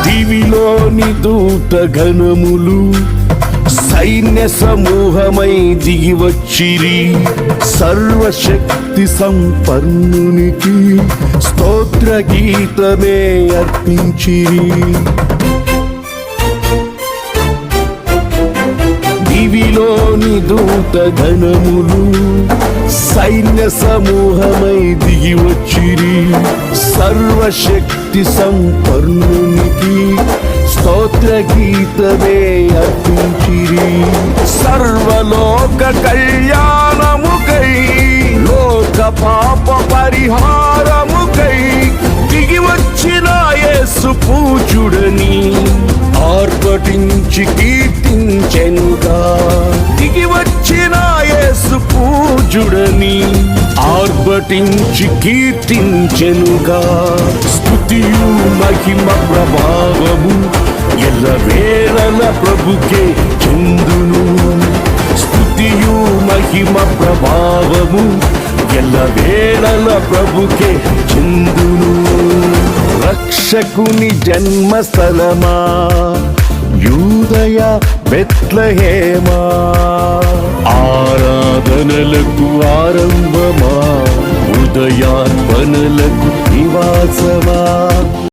దివిలోని దూత ఘనములు సైన్య సమూహమై దిగి వచ్చిరి. సర్వశక్తి సంపన్నునికి స్తోత్ర గీతమే అర్పించిరి. దివిలోని దూత ఘనములు సైన్య సమూహమై దిగి వచ్చిరి. సర్వశక్తి సంపన్నునికి స్తోత్ర గీతమే అర్పించిరి. సర్వలోక కళ్యాణముకై లోక పాప పరిహారముకై దిగి వచ్చిన యేసు పూజుడని ఆర్భటించి కీర్తించెనుగా. దిగి వచ్చిన యేసు పూజుడని ఆర్భటించి కీర్తించెనుగా. స్తుతియు మహిమ ప్రభావము ఎల్లవేళల ప్రభుకే చెందును. స్తుతియు మహిమ ప్రభావము ఎల్లవేళల ప్రభుకే చెందును. రక్షకుని జన్మస్థలమా యూదయ బెత్లెహేమా, ఆరాధనలకు ఆరంభమా, ఉదయార్పణలకు నివాసమా.